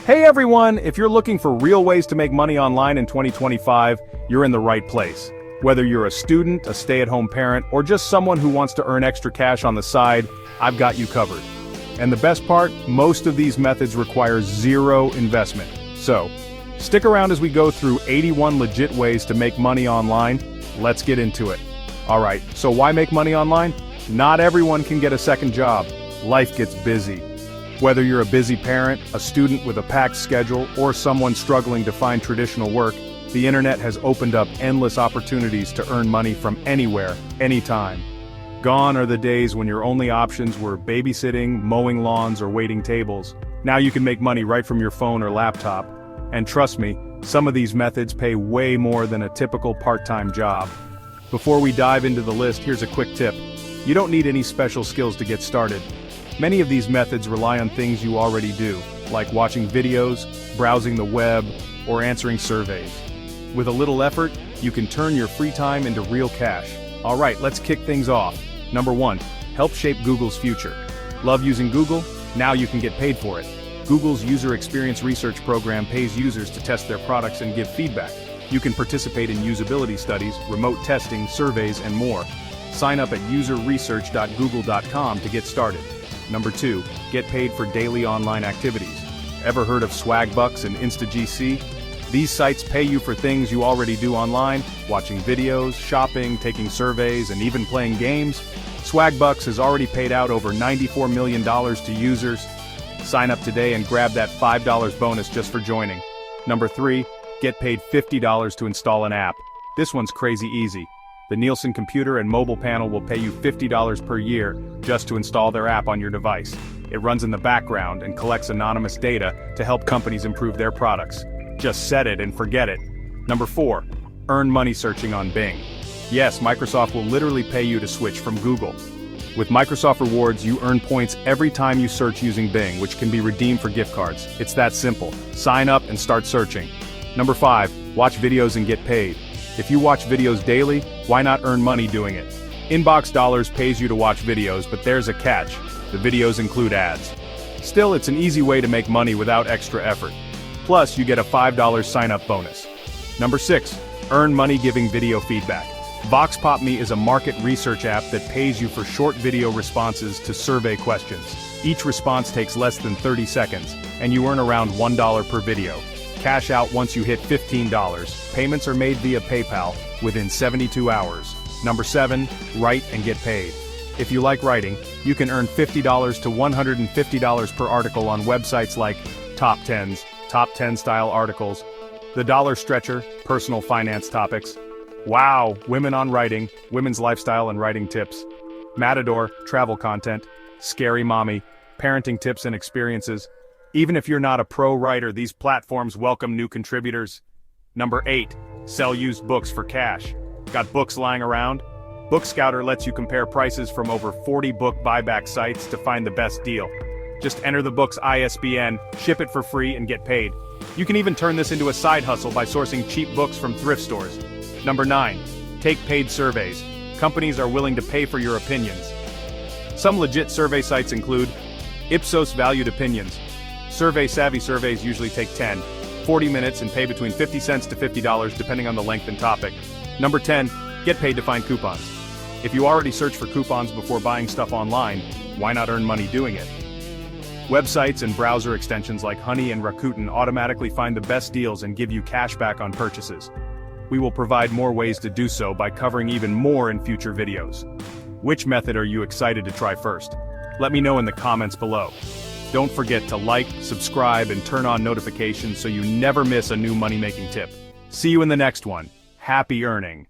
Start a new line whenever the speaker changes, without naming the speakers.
Hey everyone, if you're looking for real ways to make money online in 2025, you're in the right place. Whether you're a student, a stay-at-home parent, or just someone who wants to earn extra cash on the side, I've got you covered. And the best part, most of these methods require zero investment. So, stick around as we go through 81 legit ways to make money online. Let's get into it. Alright, so why make money online? Not everyone can get a second job. Life gets busy. Whether you're a busy parent, a student with a packed schedule, or someone struggling to find traditional work, the internet has opened up endless opportunities to earn money from anywhere, anytime. Gone are the days when your only options were babysitting, mowing lawns, or waiting tables. Now you can make money right from your phone or laptop. And trust me, some of these methods pay way more than a typical part-time job. Before we dive into the list, here's a quick tip. You don't need any special skills to get started. Many of these methods rely on things you already do, like watching videos, browsing the web, or answering surveys. With a little effort, you can turn your free time into real cash. Alright, let's kick things off. Number 1, help shape Google's future. Love using Google? Now you can get paid for it. Google's User Experience Research program pays users to test their products and give feedback. You can participate in usability studies, remote testing, surveys, and more. Sign up at userresearch.google.com to get started. Number 2, get paid for daily online activities. Ever heard of Swagbucks and InstaGC? These sites pay you for things you already do online, watching videos, shopping, taking surveys, and even playing games. Swagbucks has already paid out over $94 million to users. Sign up today and grab that $5 bonus just for joining. Number 3, get paid $50 to install an app. This one's crazy easy. The Nielsen Computer and Mobile Panel will pay you $50 per year just to install their app on your device. It runs in the background and collects anonymous data to help companies improve their products. Just set it and forget it. Number 4, earn money searching on Bing. Yes, Microsoft will literally pay you to switch from Google. With Microsoft Rewards, you earn points every time you search using Bing, which can be redeemed for gift cards. It's that simple. Sign up and start searching. Number 5, watch videos and get paid. If you watch videos daily, why not earn money doing it? Inbox Dollars pays you to watch videos, but there's a catch. The videos include ads. Still, it's an easy way to make money without extra effort. Plus, you get a $5 sign-up bonus. Number 6, earn money giving video feedback. VoxPopMe is a market research app that pays you for short video responses to survey questions. Each response takes less than 30 seconds, and you earn around $1 per video. Cash out once you hit $15. Payments are made via PayPal within 72 hours. Number 7, write and get paid. If you like writing, you can earn $50 to $150 per article on websites like Top 10s, Top 10 style articles, The Dollar Stretcher, personal finance topics, Wow, Women on Writing, women's lifestyle and writing tips, Matador, travel content, Scary Mommy, parenting tips and experiences. Even if you're not a pro writer, these platforms welcome new contributors. Number 8, sell used books for cash. Got books lying around? BookScouter lets you compare prices from over 40 book buyback sites to find the best deal. Just enter the book's ISBN, ship it for free, and get paid. You can even turn this into a side hustle by sourcing cheap books from thrift stores. Number 9, take paid surveys. Companies are willing to pay for your opinions. Some legit survey sites include Ipsos Valued Opinions. Survey-savvy surveys usually take 40 minutes and pay between 50 cents to $50 depending on the length and topic. Number 10, get paid to find coupons. If you already search for coupons before buying stuff online, why not earn money doing it? Websites and browser extensions like Honey and Rakuten automatically find the best deals and give you cash back on purchases. We will provide more ways to do so by covering even more in future videos. Which method are you excited to try first? Let me know in the comments below. Don't forget to like, subscribe, and turn on notifications so you never miss a new money-making tip. See you in the next one. Happy earning!